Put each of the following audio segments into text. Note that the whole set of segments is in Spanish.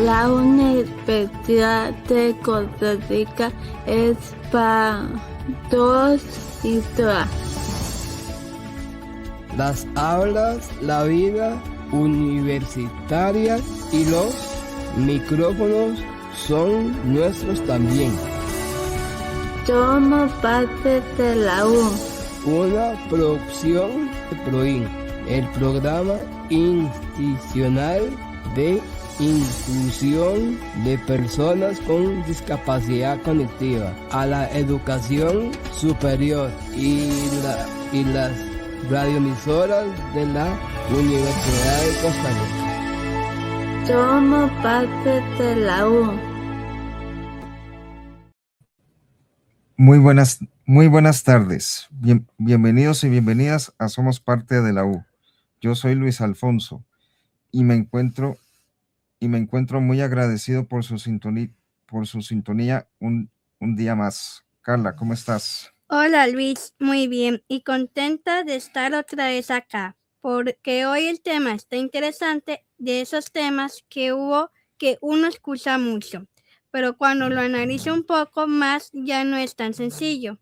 La Universidad de Costa Rica es para todos y todas. Las aulas, la vida universitaria y los micrófonos son nuestros también. Somos parte de la U. Una producción de PROIN, el programa institucional de inclusión de personas con discapacidad cognitiva a la educación superior y las radioemisoras de la Universidad de Costa Rica. Somos parte de la U. Muy buenas tardes. Bienvenidos y bienvenidas a Somos Parte de la U. Yo soy Luis Alfonso y me encuentro muy agradecido por su sintonía un día más. Carla, ¿cómo estás? Hola Luis, muy bien y contenta de estar otra vez acá, porque hoy el tema está interesante, de esos temas que uno escucha mucho, pero cuando lo analiza un poco más ya no es tan sencillo.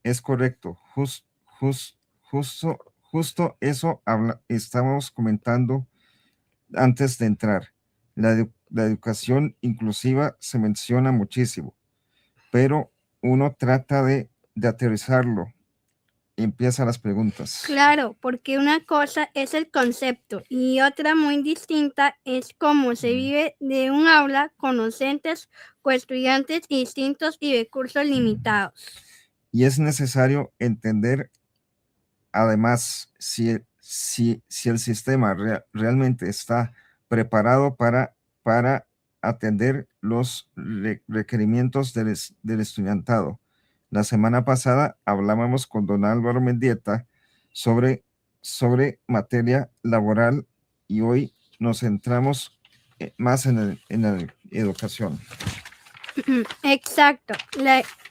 Es correcto, justo eso estábamos comentando antes de entrar. La educación inclusiva se menciona muchísimo, pero uno trata de aterrizarlo. Empiezan las preguntas. Claro, porque una cosa es el concepto y otra muy distinta es cómo se vive de un aula con docentes o estudiantes distintos y recursos limitados. Y es necesario entender, además, si el sistema realmente está preparado para atender los requerimientos del estudiantado. La semana pasada hablábamos con don Álvaro Mendieta sobre materia laboral y hoy nos centramos más en la educación. Exacto.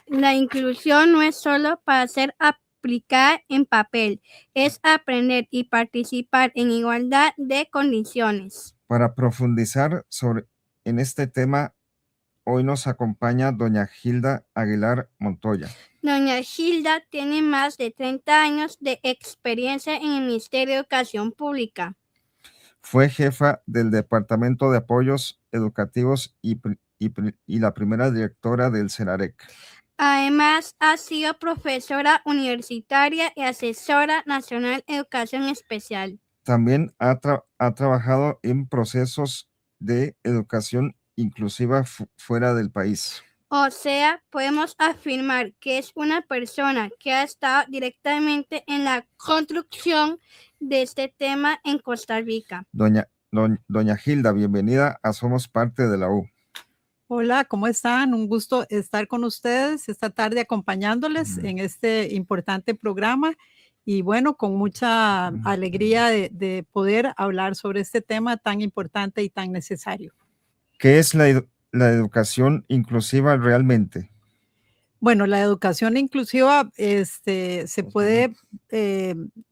La inclusión no es solo para ser aplicada en papel, es aprender y participar en igualdad de condiciones. Para profundizar en este tema, hoy nos acompaña doña Gilda Aguilar Montoya. Doña Gilda tiene más de 30 años de experiencia en el Ministerio de Educación Pública. Fue jefa del Departamento de Apoyos Educativos y la primera directora del CENAREC. Además, ha sido profesora universitaria y asesora nacional de educación especial. También ha trabajado en procesos de educación inclusiva fuera del país. O sea, podemos afirmar que es una persona que ha estado directamente en la construcción de este tema en Costa Rica. Doña Gilda, bienvenida a Somos Parte de la U. Hola, ¿cómo están? Un gusto estar con ustedes esta tarde acompañándoles en este importante programa y bueno, con mucha alegría de poder hablar sobre este tema tan importante y tan necesario. ¿Qué es la educación inclusiva realmente? Bueno, la educación inclusiva se puede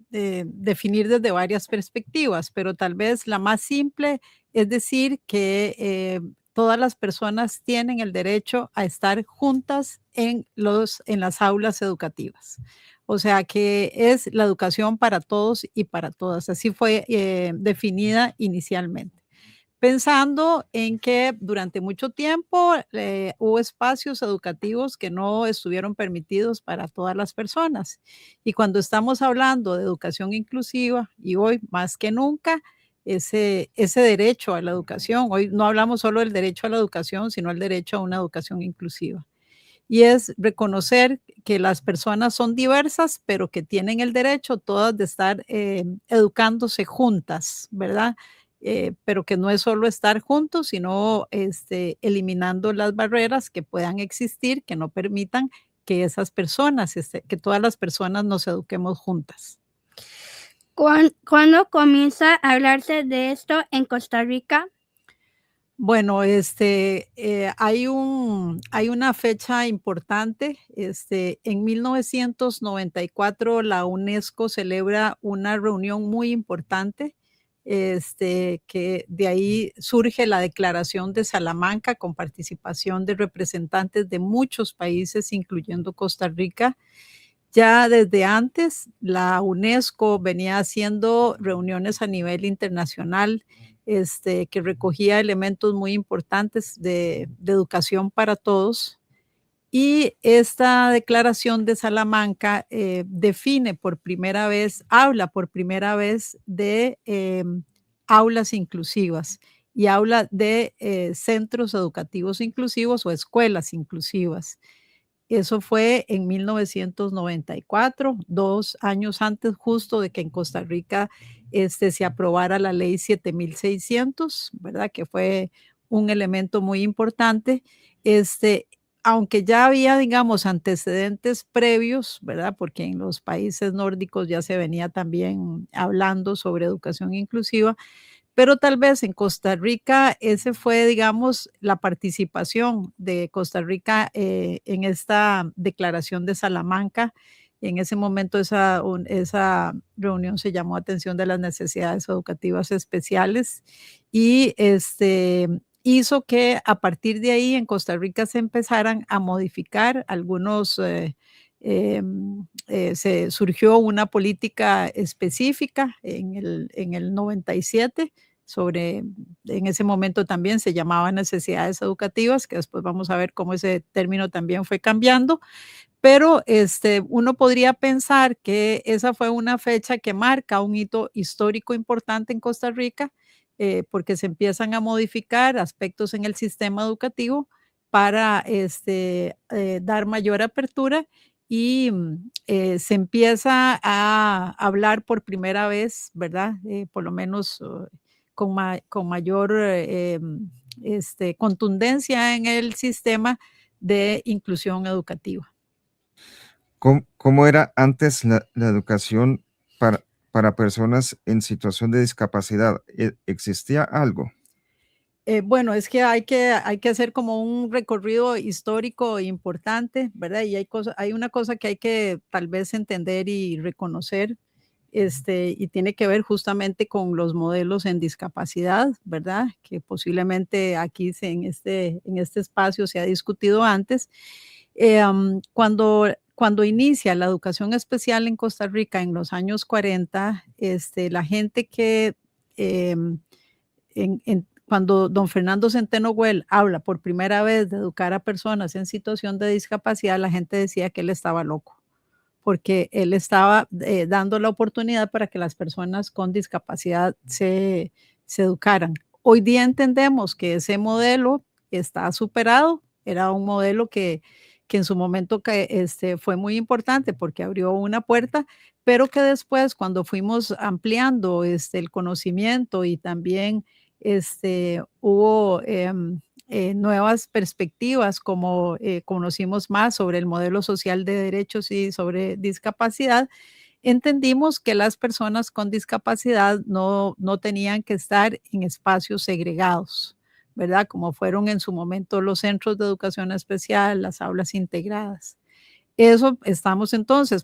definir desde varias perspectivas, pero tal vez la más simple es decir que todas las personas tienen el derecho a estar juntas en las aulas educativas. O sea, que es la educación para todos y para todas. Así fue definida inicialmente. Pensando en que durante mucho tiempo hubo espacios educativos que no estuvieron permitidos para todas las personas. Y cuando estamos hablando de educación inclusiva, y hoy más que nunca, ese derecho a la educación, hoy no hablamos solo del derecho a la educación, sino el derecho a una educación inclusiva. Y es reconocer que las personas son diversas, pero que tienen el derecho todas de estar educándose juntas, ¿verdad? Pero que no es solo estar juntos, sino eliminando las barreras que puedan existir, que no permitan que esas personas, que todas las personas nos eduquemos juntas. ¿Cuándo comienza a hablarse de esto en Costa Rica? Bueno, hay una fecha importante. En 1994 la UNESCO celebra una reunión muy importante que de ahí surge la Declaración de Salamanca con participación de representantes de muchos países, incluyendo Costa Rica. Ya desde antes, la UNESCO venía haciendo reuniones a nivel internacional, que recogía elementos muy importantes de educación para todos. Y esta declaración de Salamanca define por primera vez, habla por primera vez de aulas inclusivas y habla de centros educativos inclusivos o escuelas inclusivas. Eso fue en 1994, 2 años antes justo de que en Costa Rica se aprobara la ley 7600, ¿verdad? Que fue un elemento muy importante. Aunque ya había, digamos, antecedentes previos, ¿verdad? Porque en los países nórdicos ya se venía también hablando sobre educación inclusiva, pero tal vez en Costa Rica ese fue, digamos, la participación de Costa Rica en esta declaración de Salamanca. En ese momento esa reunión se llamó Atención de las Necesidades Educativas Especiales y hizo que a partir de ahí en Costa Rica se empezaran a modificar algunos se surgió una política específica en el 97 sobre, en ese momento también se llamaba necesidades educativas, que después vamos a ver cómo ese término también fue cambiando, pero uno podría pensar que esa fue una fecha que marca un hito histórico importante en Costa Rica, porque se empiezan a modificar aspectos en el sistema educativo para dar mayor apertura y se empieza a hablar por primera vez, ¿verdad? Por lo menos con mayor contundencia en el sistema de inclusión educativa. ¿Cómo era antes la educación para personas en situación de discapacidad? ¿Existía algo? Bueno, es que hay que hacer como un recorrido histórico importante, ¿verdad? Y hay una cosa que hay que tal vez entender y reconocer, y tiene que ver justamente con los modelos en discapacidad, ¿verdad? Que posiblemente aquí en este espacio se ha discutido antes. Cuando inicia la educación especial en Costa Rica en los años 40, la gente que cuando don Fernando Centeno Güell habla por primera vez de educar a personas en situación de discapacidad, la gente decía que él estaba loco, porque él estaba dando la oportunidad para que las personas con discapacidad se educaran. Hoy día entendemos que ese modelo está superado, era un modelo que en su momento fue muy importante porque abrió una puerta, pero que después cuando fuimos ampliando el conocimiento y también hubo nuevas perspectivas como conocimos más sobre el modelo social de derechos y sobre discapacidad, entendimos que las personas con discapacidad no tenían que estar en espacios segregados, ¿verdad? Como fueron en su momento los centros de educación especial, las aulas integradas. Eso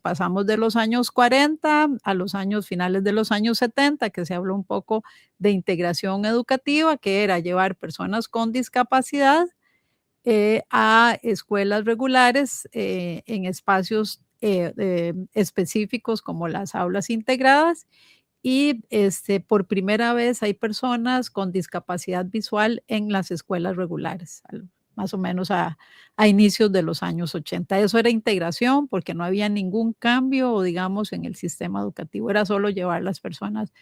pasamos de los años 40 a los finales de los años 70, que se habló un poco de integración educativa, que era llevar personas con discapacidad a escuelas regulares en espacios específicos como las aulas integradas y por primera vez hay personas con discapacidad visual en las escuelas regulares, más o menos a inicios de los años 80. Eso era integración porque no había ningún cambio, digamos, en el sistema educativo, era solo llevar las personas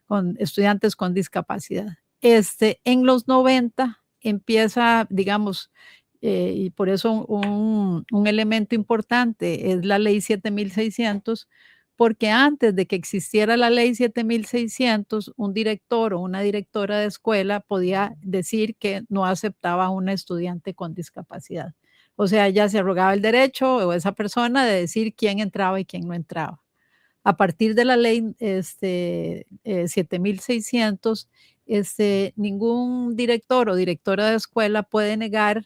con estudiantes con discapacidad. En los 90 empieza, digamos, y por eso un elemento importante es la ley 7600, porque antes de que existiera la ley 7600, un director o una directora de escuela podía decir que no aceptaba a un estudiante con discapacidad. O sea, ya se arrogaba el derecho o esa persona de decir quién entraba y quién no entraba. A partir de la ley 7600, ningún director o directora de escuela puede negar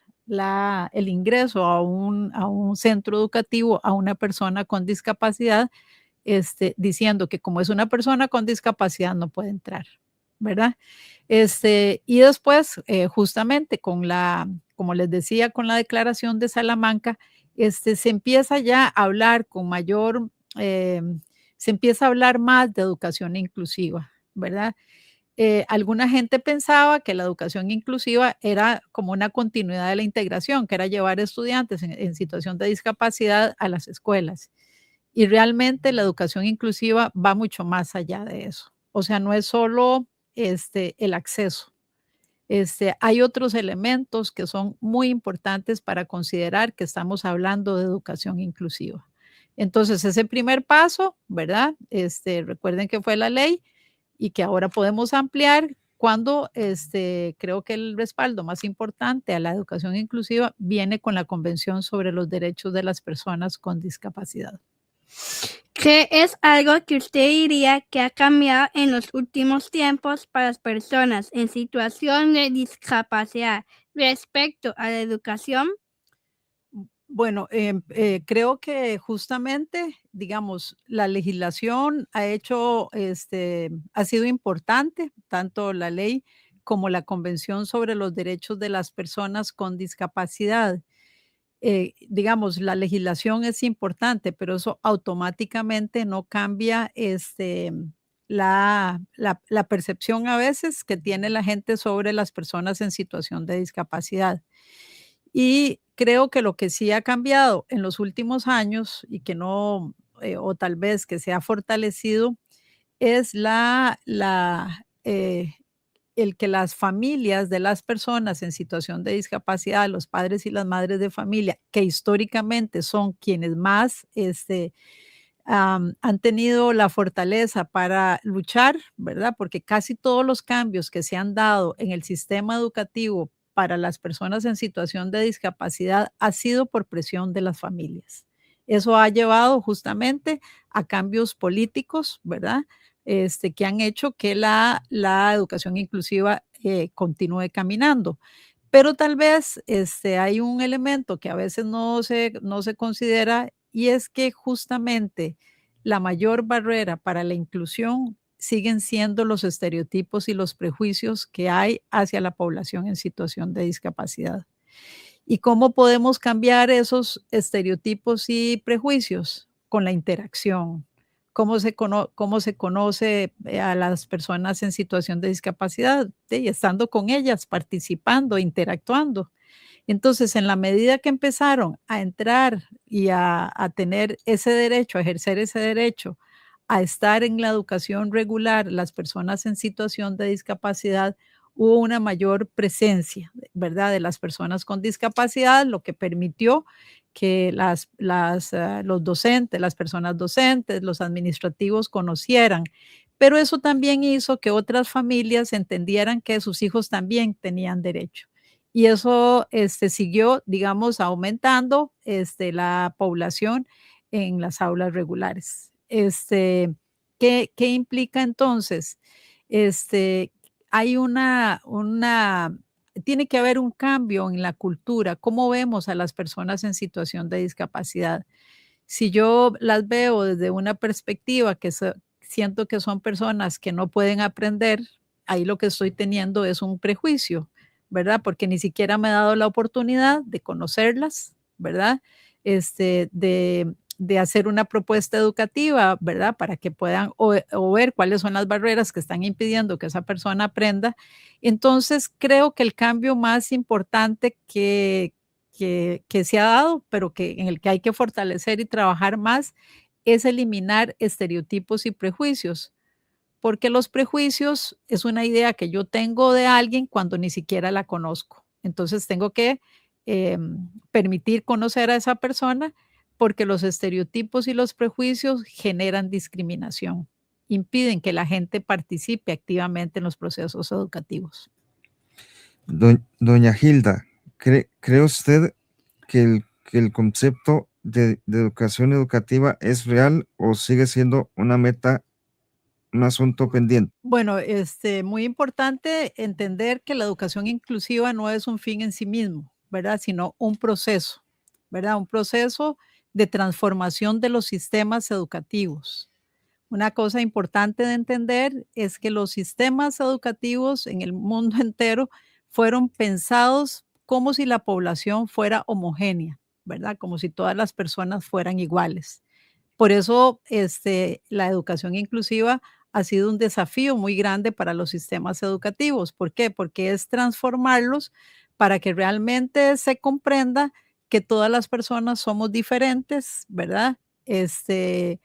el ingreso a un centro educativo a una persona con discapacidad, diciendo que como es una persona con discapacidad no puede entrar. ¿verdad? Y después, justamente como les decía, con la Declaración de Salamanca, se empieza ya a hablar con mayor, se empieza a hablar más de educación inclusiva, ¿verdad? Alguna gente pensaba que la educación inclusiva era como una continuidad de la integración, que era llevar estudiantes en situación de discapacidad a las escuelas. Y realmente la educación inclusiva va mucho más allá de eso. O sea, no es solo el acceso. Hay otros elementos que son muy importantes para considerar que estamos hablando de educación inclusiva. Entonces, ese primer paso, ¿verdad? Recuerden que fue la ley y que ahora podemos ampliar cuando creo que el respaldo más importante a la educación inclusiva viene con la Convención sobre los Derechos de las Personas con Discapacidad. ¿Qué es algo que usted diría que ha cambiado en los últimos tiempos para las personas en situación de discapacidad respecto a la educación? Bueno, creo que justamente, digamos, la legislación ha sido importante, tanto la ley como la Convención sobre los Derechos de las Personas con Discapacidad. Digamos, la legislación es importante, pero eso automáticamente no cambia la percepción a veces que tiene la gente sobre las personas en situación de discapacidad. Y creo que lo que sí ha cambiado en los últimos años y que no, o tal vez que se ha fortalecido, es el que las familias de las personas en situación de discapacidad, los padres y las madres de familia, que históricamente son quienes más han tenido la fortaleza para luchar, ¿verdad? Porque casi todos los cambios que se han dado en el sistema educativo para las personas en situación de discapacidad ha sido por presión de las familias. Eso ha llevado justamente a cambios políticos, ¿verdad? Que han hecho que la educación inclusiva continúe caminando. Pero tal vez hay un elemento que a veces no se considera y es que justamente la mayor barrera para la inclusión siguen siendo los estereotipos y los prejuicios que hay hacia la población en situación de discapacidad. ¿Y cómo podemos cambiar esos estereotipos y prejuicios? Con la interacción. ¿Cómo se conoce a las personas en situación de discapacidad? Sí, estando con ellas, participando, interactuando. Entonces, en la medida que empezaron a entrar y a tener ese derecho, a ejercer ese derecho, a estar en la educación regular, las personas en situación de discapacidad, hubo una mayor presencia, ¿verdad?, de las personas con discapacidad, lo que permitió que los docentes, las personas docentes, los administrativos conocieran. Pero eso también hizo que otras familias entendieran que sus hijos también tenían derecho. Y eso, siguió, digamos, aumentando, la población en las aulas regulares. ¿Qué implica entonces? Este, hay tiene que haber un cambio en la cultura, cómo vemos a las personas en situación de discapacidad. Si yo las veo desde una perspectiva siento que son personas que no pueden aprender, ahí lo que estoy teniendo es un prejuicio, ¿verdad? Porque ni siquiera me he dado la oportunidad de conocerlas, ¿verdad? De hacer una propuesta educativa, ¿verdad? Para que puedan o ver cuáles son las barreras que están impidiendo que esa persona aprenda. Entonces, creo que el cambio más importante que se ha dado, pero en el que hay que fortalecer y trabajar más, es eliminar estereotipos y prejuicios, porque los prejuicios es una idea que yo tengo de alguien cuando ni siquiera la conozco. Entonces tengo que permitir conocer a esa persona porque los estereotipos y los prejuicios generan discriminación, impiden que la gente participe activamente en los procesos educativos. Doña Hilda, ¿cree usted que el concepto de educación educativa es real o sigue siendo una meta, un asunto pendiente? Bueno, muy importante entender que la educación inclusiva no es un fin en sí mismo, ¿verdad? Sino un proceso, ¿verdad? Un proceso de transformación de los sistemas educativos. Una cosa importante de entender es que los sistemas educativos en el mundo entero fueron pensados como si la población fuera homogénea, ¿verdad? Como si todas las personas fueran iguales. Por eso, la educación inclusiva ha sido un desafío muy grande para los sistemas educativos. ¿Por qué? Porque es transformarlos para que realmente se comprenda que todas las personas somos diferentes, ¿verdad? Este,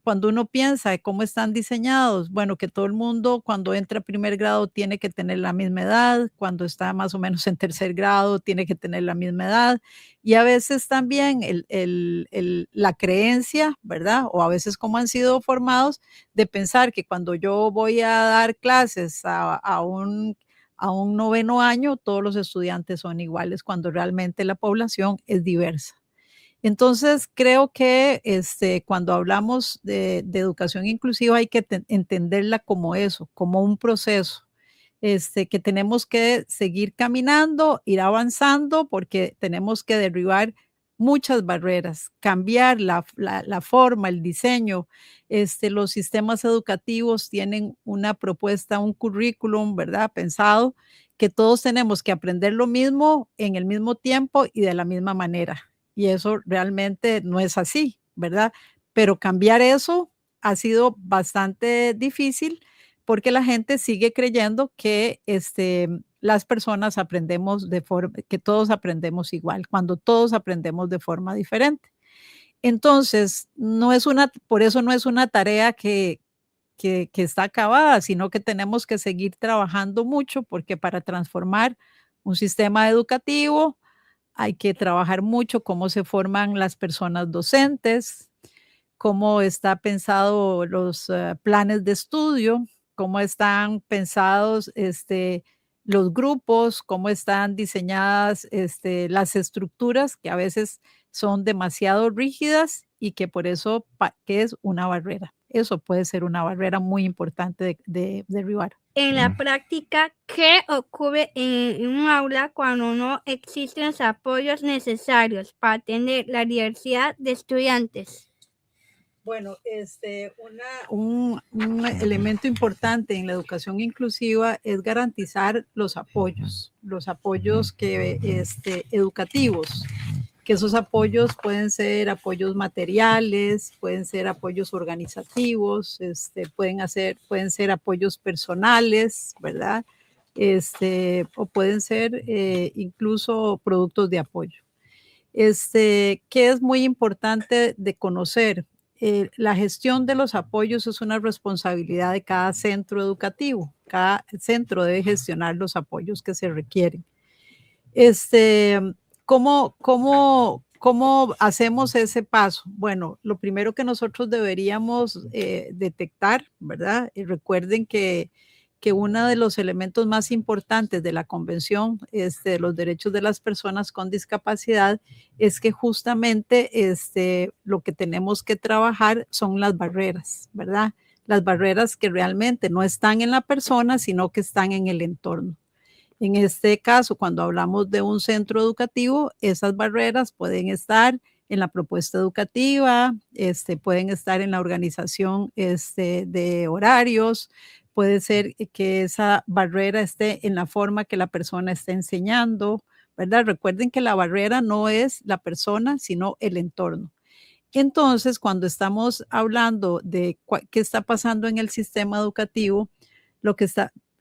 Cuando uno piensa de cómo están diseñados, bueno, que todo el mundo cuando entra a primer grado tiene que tener la misma edad, cuando está más o menos en tercer grado tiene que tener la misma edad, y a veces también la creencia, ¿verdad? O a veces como han sido formados de pensar que cuando yo voy a dar clases a un noveno año, todos los estudiantes son iguales, cuando realmente la población es diversa. Entonces, creo que cuando hablamos de educación inclusiva hay que entenderla como eso, como un proceso, que tenemos que seguir caminando, ir avanzando, porque tenemos que derribar muchas barreras, cambiar la forma, el diseño. Los sistemas educativos tienen una propuesta, un currículum, ¿verdad? Pensado que todos tenemos que aprender lo mismo en el mismo tiempo y de la misma manera. Y eso realmente no es así, ¿verdad? Pero cambiar eso ha sido bastante difícil porque la gente sigue creyendo que las personas aprendemos que todos aprendemos igual, cuando todos aprendemos de forma diferente. Entonces, por eso no es una tarea que está acabada, sino que tenemos que seguir trabajando mucho, porque para transformar un sistema educativo hay que trabajar mucho cómo se forman las personas docentes, cómo está pensado los planes de estudio, cómo están pensados los grupos, cómo están diseñadas las estructuras que a veces son demasiado rígidas y que por eso que es una barrera. Eso puede ser una barrera muy importante de derribar. En la práctica, ¿qué ocurre en un aula cuando no existen los apoyos necesarios para atender la diversidad de estudiantes? Bueno, un elemento importante en la educación inclusiva es garantizar los apoyos educativos, que esos apoyos pueden ser apoyos materiales, pueden ser apoyos organizativos, pueden ser apoyos personales, ¿verdad? O pueden ser incluso productos de apoyo. Que es muy importante de conocer. La gestión de los apoyos es una responsabilidad de cada centro educativo. Cada centro debe gestionar los apoyos que se requieren. ¿Cómo hacemos ese paso? Bueno, lo primero que nosotros deberíamos detectar, ¿verdad? Recuerden que uno de los elementos más importantes de la Convención de los Derechos de las Personas con Discapacidad es que justamente lo que tenemos que trabajar son las barreras, ¿verdad? Las barreras que realmente no están en la persona, sino que están en el entorno. En este caso, cuando hablamos de un centro educativo, esas barreras pueden estar en la propuesta educativa, pueden estar en la organización de horarios, puede ser que esa barrera esté en la forma que la persona está enseñando, ¿verdad? Recuerden que la barrera no es la persona, sino el entorno. Entonces, cuando estamos hablando de qué está pasando en el sistema educativo,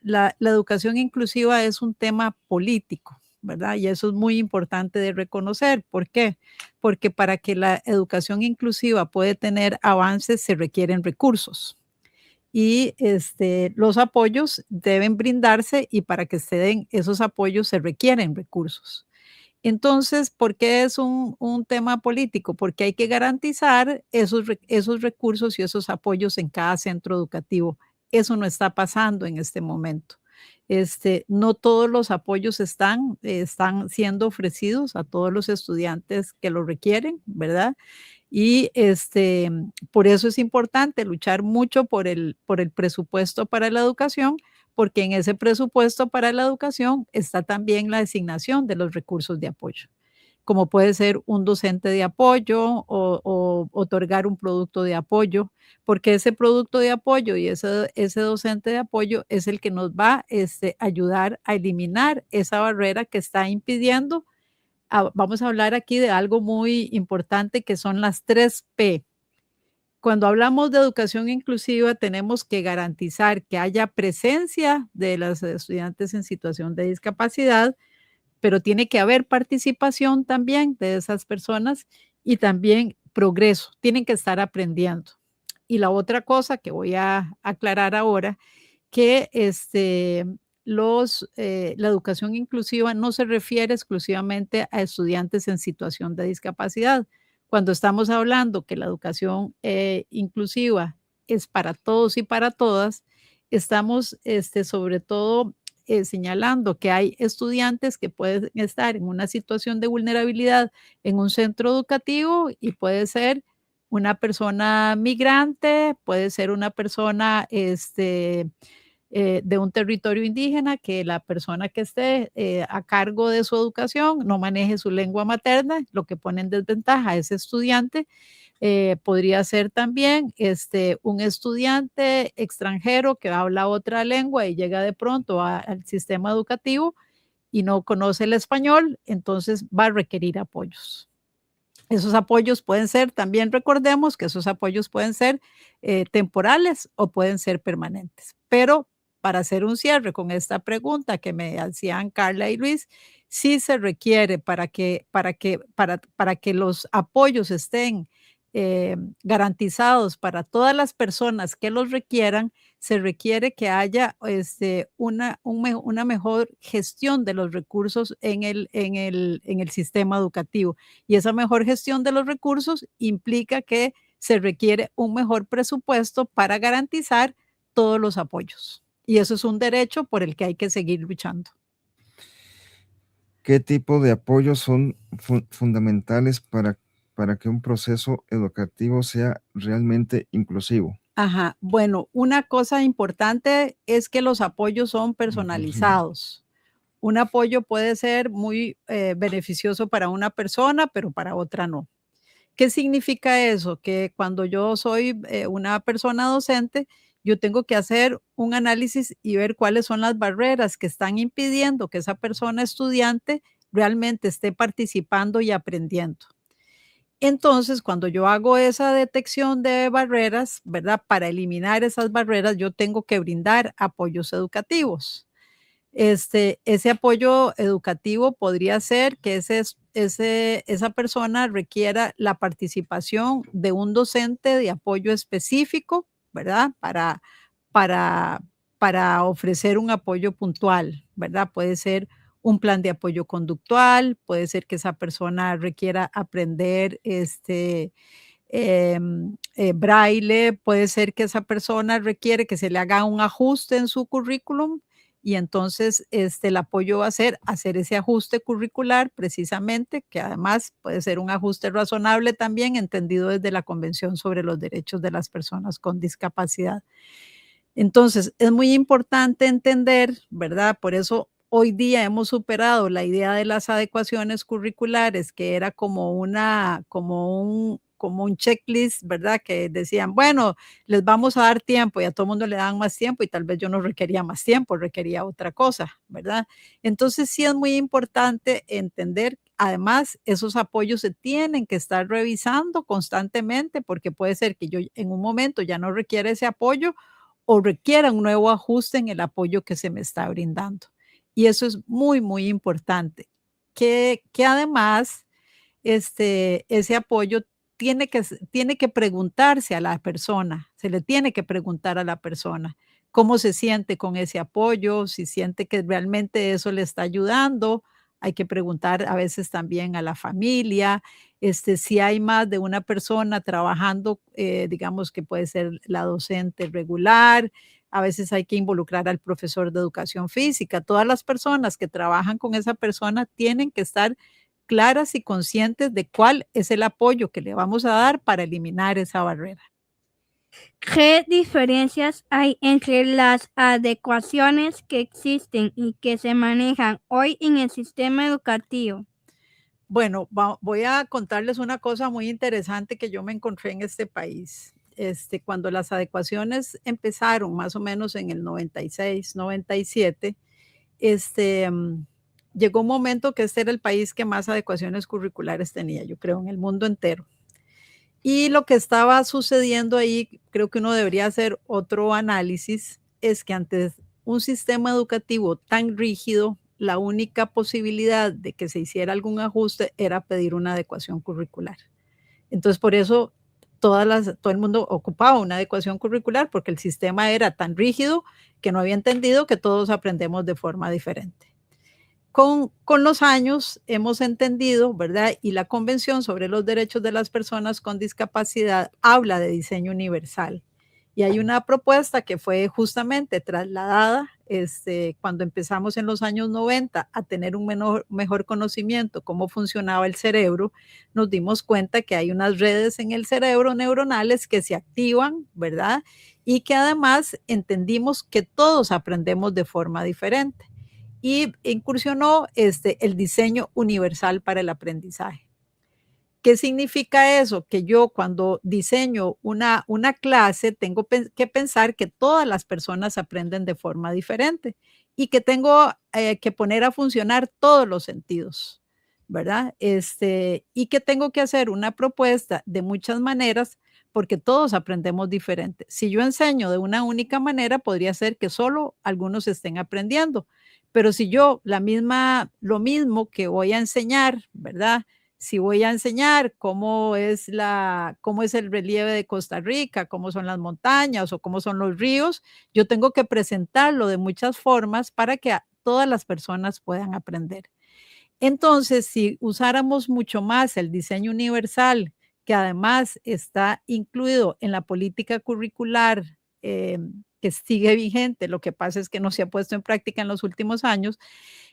la educación inclusiva es un tema político, ¿verdad? Y eso es muy importante de reconocer. ¿Por qué? Porque para que la educación inclusiva pueda tener avances se requieren recursos. Y los apoyos deben brindarse y para que se den esos apoyos se requieren recursos. Entonces, ¿por qué es un tema político? Porque hay que garantizar esos recursos y esos apoyos en cada centro educativo. Eso no está pasando en este momento. No todos los apoyos están siendo ofrecidos a todos los estudiantes que lo requieren, ¿verdad? Y por eso es importante luchar mucho por el presupuesto para la educación, porque en ese presupuesto para la educación está también la designación de los recursos de apoyo. como puede ser un docente de apoyo o otorgar un producto de apoyo, porque ese producto de apoyo y ese docente de apoyo es el que nos va a ayudar a eliminar esa barrera que está impidiendo. Vamos a hablar aquí de algo muy importante que son las 3P. Cuando hablamos de educación inclusiva, tenemos que garantizar que haya presencia de los estudiantes en situación de discapacidad, pero tiene que haber participación también de esas personas y también progreso, tienen que estar aprendiendo. Y la otra cosa que voy a aclarar ahora, que la educación inclusiva no se refiere exclusivamente a estudiantes en situación de discapacidad. Cuando estamos hablando que la educación inclusiva es para todos y para todas, estamos sobre todo señalando que hay estudiantes que pueden estar en una situación de vulnerabilidad en un centro educativo y puede ser una persona migrante, puede ser una persona de un territorio indígena, que la persona que esté a cargo de su educación no maneje su lengua materna, lo que pone en desventaja a ese estudiante. Podría ser también un estudiante extranjero que habla otra lengua y llega de pronto al sistema educativo y no conoce el español, entonces va a requerir apoyos. Esos apoyos pueden ser, también recordemos que esos apoyos pueden ser temporales o pueden ser permanentes. Pero para hacer un cierre con esta pregunta que me hacían Carla y Luis, sí se requiere para que los apoyos estén garantizados para todas las personas que los requieran, se requiere que haya una mejor gestión de los recursos en el sistema educativo. Y esa mejor gestión de los recursos implica que se requiere un mejor presupuesto para garantizar todos los apoyos. Y eso es un derecho por el que hay que seguir luchando. ¿Qué tipo de apoyos son fundamentales para que un proceso educativo sea realmente inclusivo? Ajá. Bueno, una cosa importante es que los apoyos son personalizados. Un apoyo puede ser muy beneficioso para una persona, pero para otra no. ¿Qué significa eso? Que cuando yo soy una persona docente, yo tengo que hacer un análisis y ver cuáles son las barreras que están impidiendo que esa persona estudiante realmente esté participando y aprendiendo. Entonces, cuando yo hago esa detección de barreras, ¿verdad? Para eliminar esas barreras, yo tengo que brindar apoyos educativos. Ese apoyo educativo podría ser que esa persona requiera la participación de un docente de apoyo específico, ¿verdad? Para ofrecer un apoyo puntual, ¿verdad? Puede ser un plan de apoyo conductual, puede ser que esa persona requiera aprender braille, puede ser que esa persona requiere que se le haga un ajuste en su currículum y entonces el apoyo va a ser hacer ese ajuste curricular precisamente, que además puede ser un ajuste razonable también, entendido desde la Convención sobre los Derechos de las Personas con Discapacidad. Entonces, es muy importante entender, ¿verdad? Por eso hoy día hemos superado la idea de las adecuaciones curriculares, que era como un checklist, ¿verdad? Que decían, bueno, les vamos a dar tiempo y a todo el mundo le dan más tiempo y tal vez yo no requería más tiempo, requería otra cosa, ¿verdad? Entonces sí es muy importante entender, además, esos apoyos se tienen que estar revisando constantemente porque puede ser que yo en un momento ya no requiera ese apoyo o requiera un nuevo ajuste en el apoyo que se me está brindando. Y eso es muy, muy importante. Que además ese apoyo tiene que preguntarse a la persona, se le tiene que preguntar a la persona cómo se siente con ese apoyo, si siente que realmente eso le está ayudando. Hay que preguntar a veces también a la familia, si hay más de una persona trabajando, digamos que puede ser la docente regular, a veces hay que involucrar al profesor de educación física. Todas las personas que trabajan con esa persona tienen que estar claras y conscientes de cuál es el apoyo que le vamos a dar para eliminar esa barrera. ¿Qué diferencias hay entre las adecuaciones que existen y que se manejan hoy en el sistema educativo? Bueno, voy a contarles una cosa muy interesante que yo me encontré en este país. Cuando las adecuaciones empezaron, más o menos en el 96, 97, este, mm, llegó un momento que este era el país que más adecuaciones curriculares tenía, yo creo, en el mundo entero. Y lo que estaba sucediendo ahí, creo que uno debería hacer otro análisis, es que ante un sistema educativo tan rígido, la única posibilidad de que se hiciera algún ajuste era pedir una adecuación curricular. Entonces, por eso todo el mundo ocupaba una adecuación curricular, porque el sistema era tan rígido que no había entendido que todos aprendemos de forma diferente. Con los años hemos entendido, ¿verdad? Y la Convención sobre los Derechos de las Personas con Discapacidad habla de diseño universal. Y hay una propuesta que fue justamente trasladada cuando empezamos en los años 90 a tener un mejor conocimiento cómo funcionaba el cerebro. Nos dimos cuenta que hay unas redes en el cerebro neuronales que se activan, ¿verdad? Y que además entendimos que todos aprendemos de forma diferente y incursionó el diseño universal para el aprendizaje. ¿Qué significa eso? Que yo cuando diseño una clase tengo que pensar que todas las personas aprenden de forma diferente y que tengo que poner a funcionar todos los sentidos, ¿verdad? Y que tengo que hacer una propuesta de muchas maneras porque todos aprendemos diferente. Si yo enseño de una única manera, podría ser que solo algunos estén aprendiendo, pero si yo lo mismo que voy a enseñar, ¿verdad? Si voy a enseñar cómo es el relieve de Costa Rica, cómo son las montañas o cómo son los ríos, yo tengo que presentarlo de muchas formas para que todas las personas puedan aprender. Entonces, si usáramos mucho más el diseño universal, que además está incluido en la política curricular que sigue vigente, lo que pasa es que no se ha puesto en práctica en los últimos años,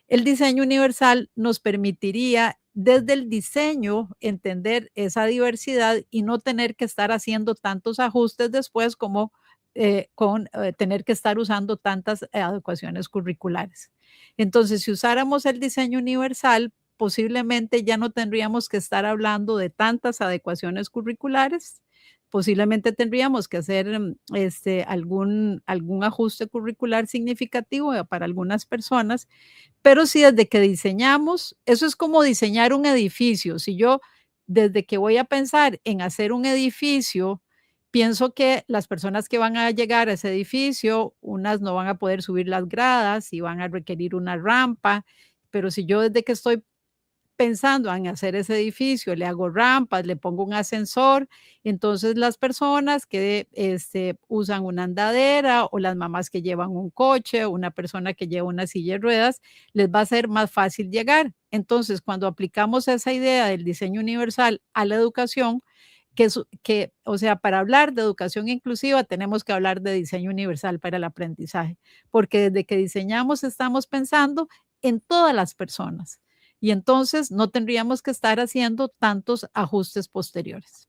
el diseño universal nos permitiría desde el diseño entender esa diversidad y no tener que estar haciendo tantos ajustes después como tener que estar usando tantas adecuaciones curriculares. Entonces, si usáramos el diseño universal, posiblemente ya no tendríamos que estar hablando de tantas adecuaciones curriculares. Posiblemente tendríamos que hacer algún ajuste curricular significativo para algunas personas, pero si desde que diseñamos, eso es como diseñar un edificio. Si yo desde que voy a pensar en hacer un edificio, pienso que las personas que van a llegar a ese edificio, unas no van a poder subir las gradas y van a requerir una rampa, pero si yo desde que estoy pensando en hacer ese edificio, le hago rampas, le pongo un ascensor, entonces las personas que usan una andadera o las mamás que llevan un coche o una persona que lleva una silla de ruedas, les va a ser más fácil llegar. Entonces, cuando aplicamos esa idea del diseño universal a la educación, o sea, para hablar de educación inclusiva tenemos que hablar de diseño universal para el aprendizaje, porque desde que diseñamos estamos pensando en todas las personas y entonces no tendríamos que estar haciendo tantos ajustes posteriores.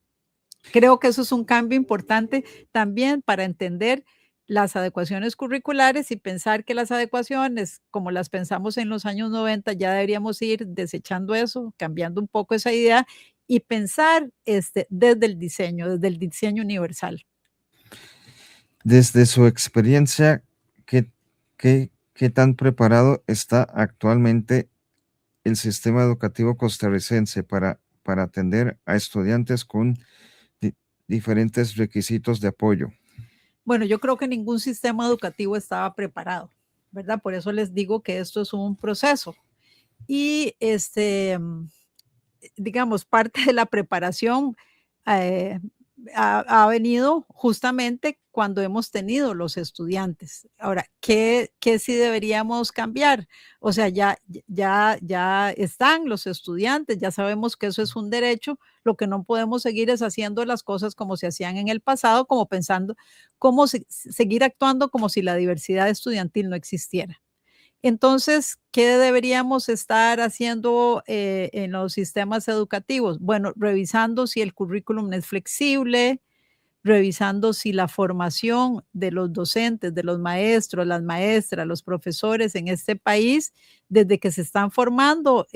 Creo que eso es un cambio importante también para entender las adecuaciones curriculares y pensar que las adecuaciones, como las pensamos en los años 90, ya deberíamos ir desechando eso, cambiando un poco esa idea y pensar desde el diseño universal. Desde su experiencia, ¿qué tan preparado está actualmente el sistema educativo costarricense para atender a estudiantes con diferentes requisitos de apoyo? Bueno, yo creo que ningún sistema educativo estaba preparado, ¿verdad? Por eso les digo que esto es un proceso. Y digamos, parte de la preparación ha venido justamente cuando hemos tenido los estudiantes. Ahora, ¿qué sí deberíamos cambiar? O sea, ya están los estudiantes, ya sabemos que eso es un derecho. Lo que no podemos seguir es haciendo las cosas como se hacían en el pasado, como pensando cómo seguir actuando como si la diversidad estudiantil no existiera. Entonces, ¿qué deberíamos estar haciendo en los sistemas educativos? Bueno, revisando si el currículum es flexible, revisando si la formación de los docentes, de los maestros, las maestras, los profesores en este país, desde que se están formando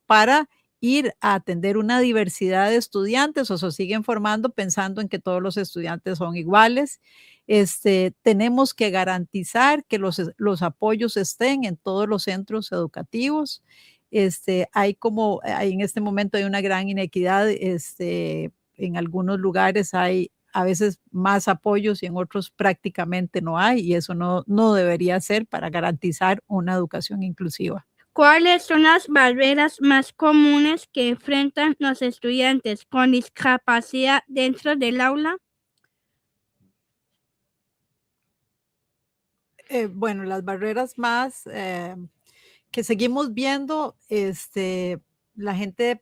para ir a atender una diversidad de estudiantes o se siguen formando pensando en que todos los estudiantes son iguales. Tenemos que garantizar que los apoyos estén en todos los centros educativos. En este momento hay una gran inequidad, en algunos lugares hay a veces más apoyos y en otros prácticamente no hay, y eso no debería ser para garantizar una educación inclusiva. ¿Cuáles son las barreras más comunes que enfrentan los estudiantes con discapacidad dentro del aula? Bueno, las barreras más que seguimos viendo, la gente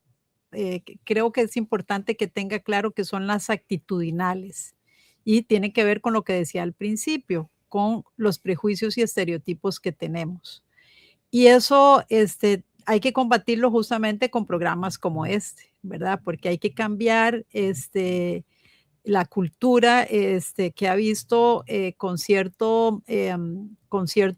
creo que es importante que tenga claro que son las actitudinales y tiene que ver con lo que decía al principio, con los prejuicios y estereotipos que tenemos. Y eso hay que combatirlo justamente con programas como ¿verdad? Porque hay que cambiar la cultura que ha visto con cierto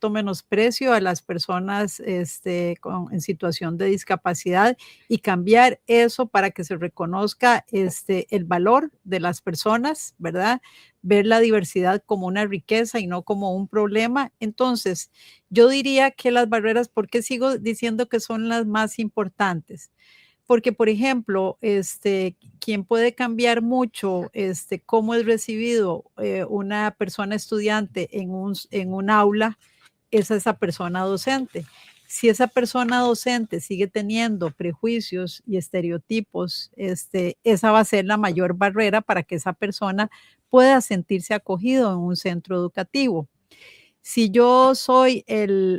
menosprecio a las personas en situación de discapacidad y cambiar eso para que se reconozca el valor de las personas, ¿verdad? Ver la diversidad como una riqueza y no como un problema. Entonces, yo diría que las barreras, ¿por qué sigo diciendo que son las más importantes? Porque, por ejemplo, quien puede cambiar mucho cómo es recibido una persona estudiante en un aula es esa persona docente. Si esa persona docente sigue teniendo prejuicios y estereotipos, esa va a ser la mayor barrera para que esa persona pueda sentirse acogido en un centro educativo. Si yo soy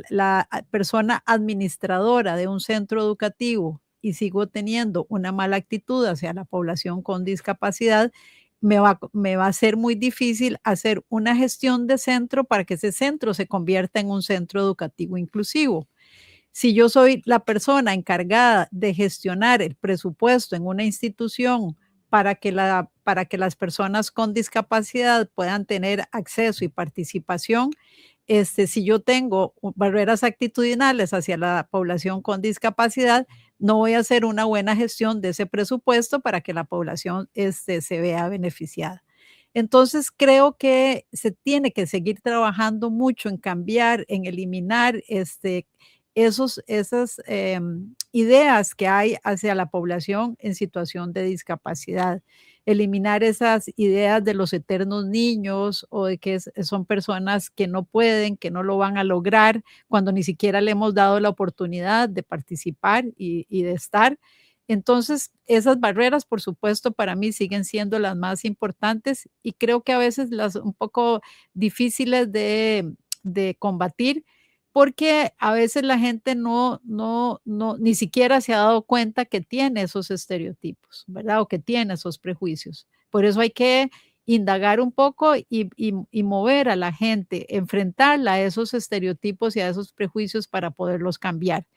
la persona administradora de un centro educativo y sigo teniendo una mala actitud hacia la población con discapacidad, me va a ser muy difícil hacer una gestión de centro para que ese centro se convierta en un centro educativo inclusivo. Si yo soy la persona encargada de gestionar el presupuesto en una institución para que las personas con discapacidad puedan tener acceso y participación, si yo tengo barreras actitudinales hacia la población con discapacidad, no voy a hacer una buena gestión de ese presupuesto para que la población se vea beneficiada. Entonces, creo que se tiene que seguir trabajando mucho en cambiar, en eliminar esas ideas que hay hacia la población en situación de discapacidad. Eliminar esas ideas de los eternos niños o de que son personas que no pueden, que no lo van a lograr, cuando ni siquiera le hemos dado la oportunidad de participar y de estar. Entonces, esas barreras, por supuesto, para mí siguen siendo las más importantes y creo que a veces las un poco difíciles de combatir, porque a veces la gente ni siquiera se ha dado cuenta que tiene esos estereotipos, ¿verdad? O que tiene esos prejuicios. Por eso hay que indagar un poco y mover a la gente, enfrentarla a esos estereotipos y a esos prejuicios para poderlos cambiar.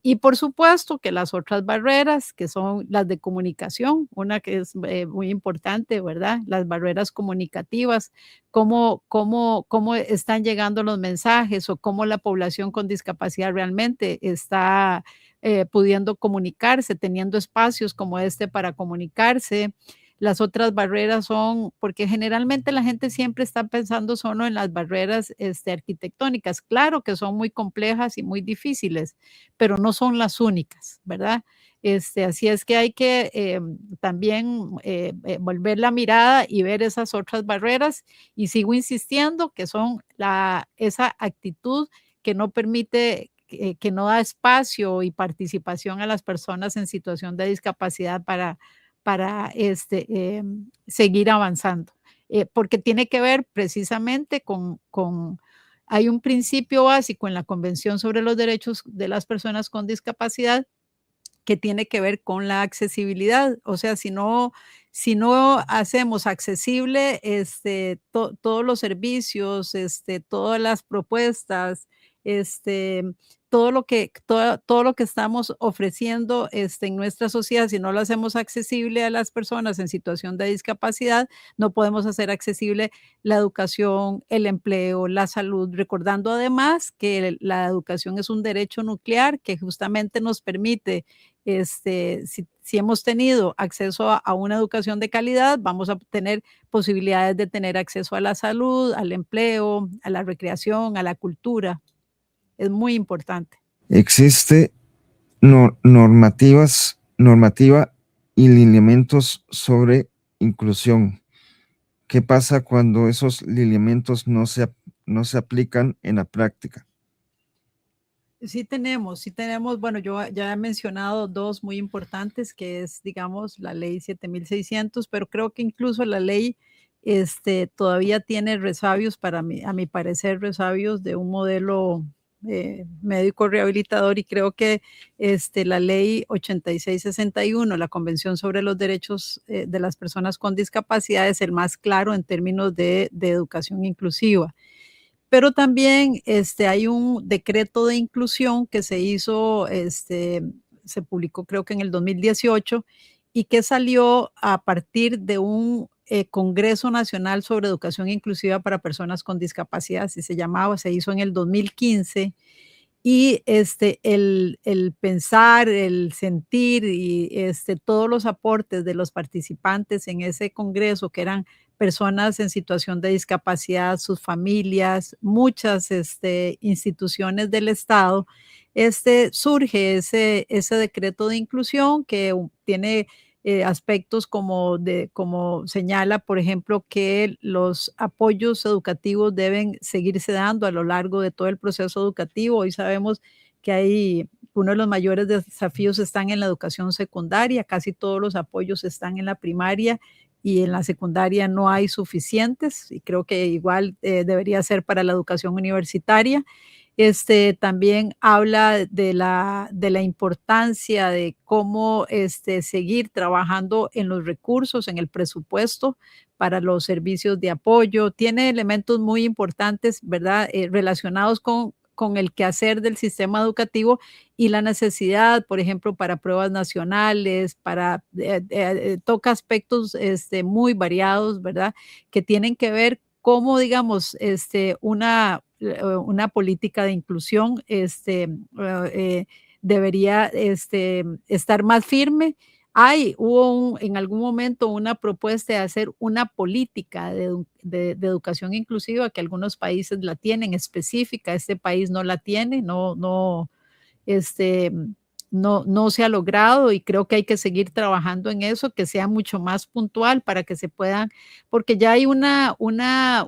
Y por supuesto que las otras barreras, que son las de comunicación, una que es muy importante, ¿verdad? Las barreras comunicativas, cómo están llegando los mensajes o cómo la población con discapacidad realmente está pudiendo comunicarse, teniendo espacios como para comunicarse. Las otras barreras son, porque generalmente la gente siempre está pensando solo en las barreras arquitectónicas. Claro que son muy complejas y muy difíciles, pero no son las únicas, ¿verdad? Así es que hay que también volver la mirada y ver esas otras barreras y sigo insistiendo que son esa actitud que no permite, que no da espacio y participación a las personas en situación de discapacidad para seguir avanzando, porque tiene que ver precisamente hay un principio básico en la Convención sobre los Derechos de las Personas con Discapacidad que tiene que ver con la accesibilidad. O sea, si no hacemos accesible todos los servicios, todas las propuestas, todo lo que estamos ofreciendo en nuestra sociedad, si no lo hacemos accesible a las personas en situación de discapacidad, no podemos hacer accesible la educación, el empleo, la salud, recordando además que la educación es un derecho nuclear que justamente nos permite, si hemos tenido acceso a una educación de calidad, vamos a tener posibilidades de tener acceso a la salud, al empleo, a la recreación, a la cultura. Es muy importante. Existe normativa y lineamientos sobre inclusión. ¿Qué pasa cuando esos lineamientos no se aplican en la práctica? Sí tenemos, bueno, yo ya he mencionado dos muy importantes, que es, digamos, la ley 7600, pero creo que incluso la ley todavía tiene resabios, a mi parecer, resabios de un modelo médico rehabilitador, y creo que la ley 8661, la Convención sobre los Derechos de las Personas con Discapacidad, es el más claro en términos de educación inclusiva. Pero también hay un decreto de inclusión que se hizo, se publicó creo que en el 2018, y que salió a partir de un Congreso Nacional sobre Educación Inclusiva para Personas con Discapacidad, así se llamaba, se hizo en el 2015. Y el pensar, el sentir y todos los aportes de los participantes en ese congreso, que eran personas en situación de discapacidad, sus familias, muchas instituciones del Estado, surge ese decreto de inclusión que tiene aspectos como señala, por ejemplo, que los apoyos educativos deben seguirse dando a lo largo de todo el proceso educativo. Hoy sabemos que uno de los mayores desafíos están en la educación secundaria, casi todos los apoyos están en la primaria y en la secundaria no hay suficientes, y creo que igual debería ser para la educación universitaria. También habla de la importancia de cómo seguir trabajando en los recursos, en el presupuesto para los servicios de apoyo. Tiene elementos muy importantes, ¿verdad? Relacionados con el quehacer del sistema educativo y la necesidad, por ejemplo, para pruebas nacionales, toca aspectos muy variados, ¿verdad? Que tienen que ver cómo, digamos, una política de inclusión debería estar más firme. Hubo en algún momento una propuesta de hacer una política de educación inclusiva, que algunos países la tienen específica, este país no la tiene, este, no se ha logrado, y creo que hay que seguir trabajando en eso, que sea mucho más puntual para que se puedan, porque ya hay una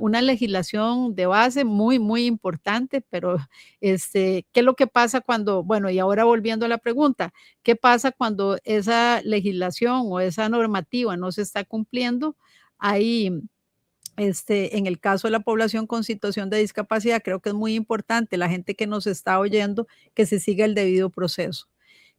legislación de base muy importante, pero ¿qué es lo que pasa cuando, bueno, y ahora volviendo a la pregunta, qué pasa cuando esa legislación o esa normativa no se está cumpliendo? Ahí en el caso de la población con situación de discapacidad, creo que es muy importante, la gente que nos está oyendo, que se siga el debido proceso.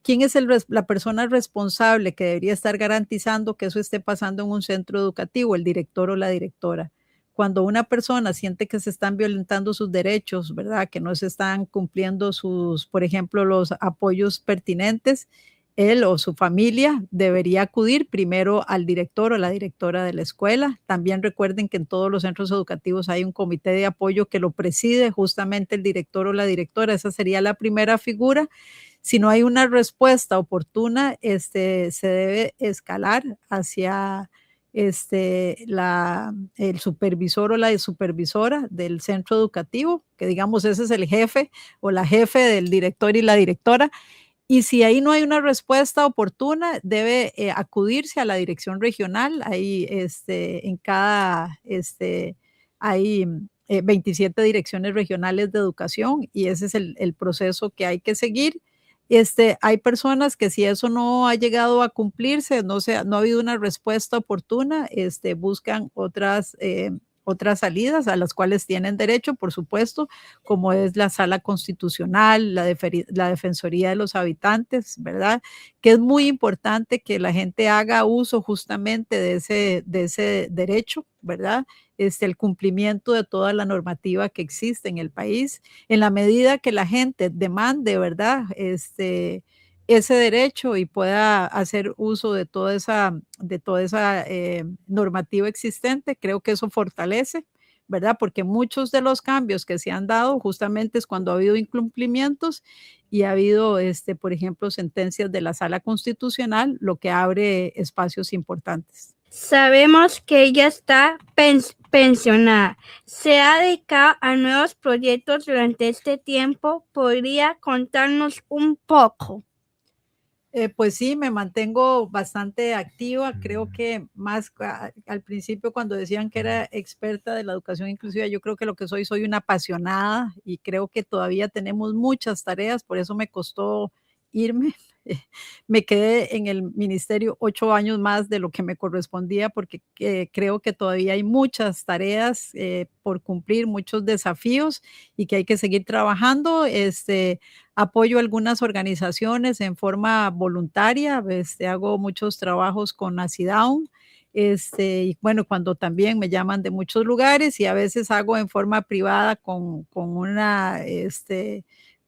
¿Quién es la persona responsable que debería estar garantizando que eso esté pasando en un centro educativo? El director o la directora. Cuando una persona siente que se están violentando sus derechos, ¿verdad? Que no se están cumpliendo por ejemplo, los apoyos pertinentes, él o su familia debería acudir primero al director o la directora de la escuela. También recuerden que en todos los centros educativos hay un comité de apoyo que lo preside justamente el director o la directora. Esa sería la primera figura. Si no hay una respuesta oportuna, se debe escalar hacia el supervisor o la supervisora del centro educativo, que digamos ese es el jefe o la jefe del director y la directora. Y si ahí no hay una respuesta oportuna, debe acudirse a la dirección regional. Ahí hay 27 direcciones regionales de educación, y ese es el proceso que hay que seguir. Hay personas que, si eso no ha llegado a cumplirse, no ha habido una respuesta oportuna, buscan otras salidas a las cuales tienen derecho, por supuesto, como es la sala constitucional, la defensoría de los habitantes, ¿verdad? Que es muy importante que la gente haga uso justamente de ese derecho, ¿verdad? el cumplimiento de toda la normativa que existe en el país, en la medida que la gente demande, ¿verdad? Ese derecho y pueda hacer uso de toda esa normativa existente, creo que eso fortalece, ¿verdad? Porque muchos de los cambios que se han dado justamente es cuando ha habido incumplimientos y ha habido, por ejemplo, sentencias de la Sala Constitucional, lo que abre espacios importantes. Sabemos que ella está pensionada. Se ha dedicado a nuevos proyectos durante este tiempo. ¿Podría contarnos un poco? Pues sí, me mantengo bastante activa. Creo que más al principio cuando decían que era experta de la educación inclusiva, yo creo que lo que soy una apasionada y creo que todavía tenemos muchas tareas, por eso me costó irme. Me quedé en el ministerio 8 años más de lo que me correspondía porque creo que todavía hay muchas tareas por cumplir, muchos desafíos y que hay que seguir trabajando. Apoyo algunas organizaciones en forma voluntaria, hago muchos trabajos con NaciDown, y bueno, cuando también me llaman de muchos lugares y a veces hago en forma privada con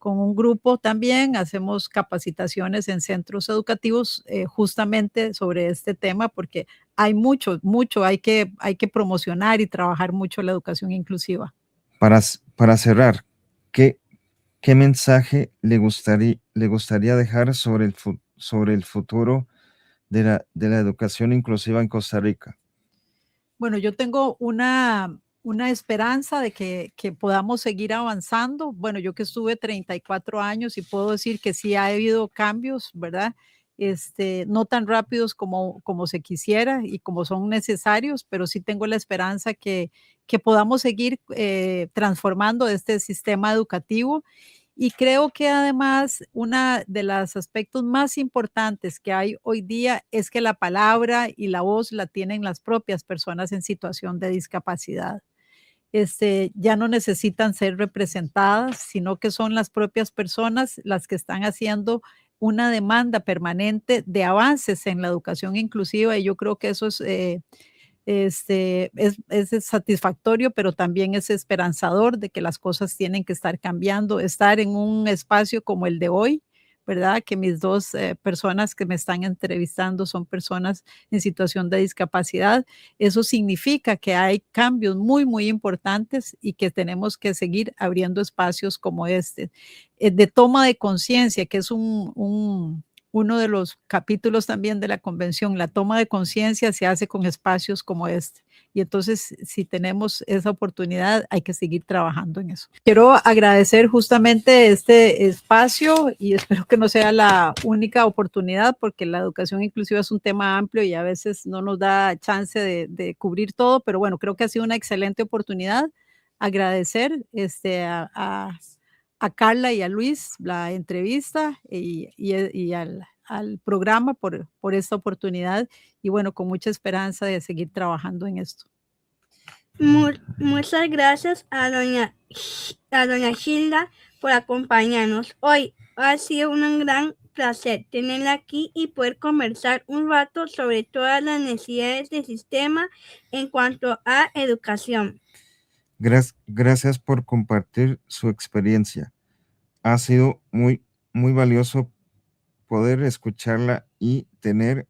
un grupo también, hacemos capacitaciones en centros educativos justamente sobre este tema porque hay mucho, hay que promocionar y trabajar mucho la educación inclusiva. Para cerrar, ¿qué mensaje le gustaría dejar sobre el futuro de la educación inclusiva en Costa Rica? Bueno, yo tengo una esperanza de que podamos seguir avanzando. Bueno, yo que estuve 34 años y puedo decir que sí ha habido cambios, ¿verdad? No tan rápidos como se quisiera y como son necesarios, pero sí tengo la esperanza que podamos seguir transformando este sistema educativo. Y creo que además uno de los aspectos más importantes que hay hoy día es que la palabra y la voz la tienen las propias personas en situación de discapacidad. Ya no necesitan ser representadas, sino que son las propias personas las que están haciendo una demanda permanente de avances en la educación inclusiva y yo creo que eso es satisfactorio, pero también es esperanzador de que las cosas tienen que estar cambiando, estar en un espacio como el de hoy, ¿verdad? Que mis dos personas que me están entrevistando son personas en situación de discapacidad. Eso significa que hay cambios muy, muy importantes y que tenemos que seguir abriendo espacios como este, de toma de conciencia, que es uno de los capítulos también de la convención. La toma de conciencia se hace con espacios como este. Y entonces, si tenemos esa oportunidad, hay que seguir trabajando en eso. Quiero agradecer justamente este espacio y espero que no sea la única oportunidad porque la educación inclusiva es un tema amplio y a veces no nos da chance de cubrir todo, pero bueno, creo que ha sido una excelente oportunidad. Agradecer a Carla y a Luis la entrevista y al programa por esta oportunidad y bueno, con mucha esperanza de seguir trabajando en esto. Muchas gracias a doña Gilda por acompañarnos hoy. Ha sido un gran placer tenerla aquí y poder conversar un rato sobre todas las necesidades del sistema en cuanto a educación. Gracias por compartir su experiencia. Ha sido muy, muy valioso poder escucharla y tener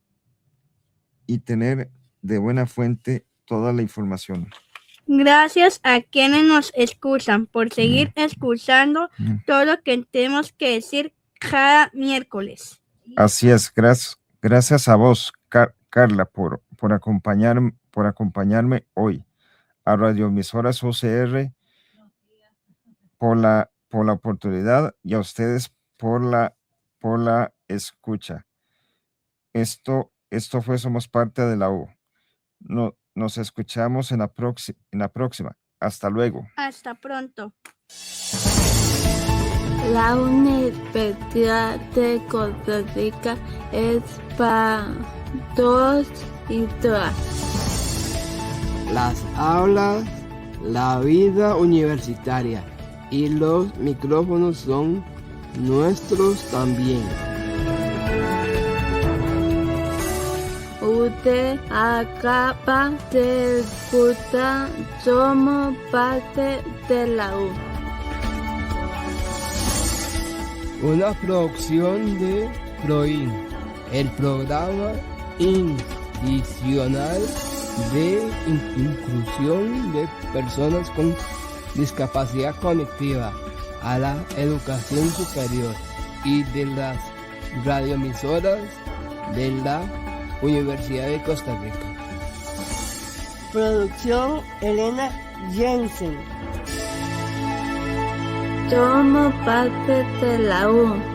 de buena fuente toda la información. Gracias a quienes nos escuchan por seguir escuchando todo lo que tenemos que decir cada miércoles. Así es, gracias a vos, Carla, por acompañarme hoy, a Radioemisoras UCR por la oportunidad y a ustedes por la escucha. Esto fue Somos Parte de la U. Nos escuchamos en la próxima. Hasta luego. Hasta pronto. La Universidad de Costa Rica es para todos y todas. Las aulas, la vida universitaria y los micrófonos son nuestros también. te acaba de escuchar, somos parte de la U. Una producción de PROIN, el programa institucional de inclusión de personas con discapacidad cognitiva a la educación superior y de las radioemisoras de la Universidad de Costa Rica. Producción Elena Jensen. Somos parte de la U.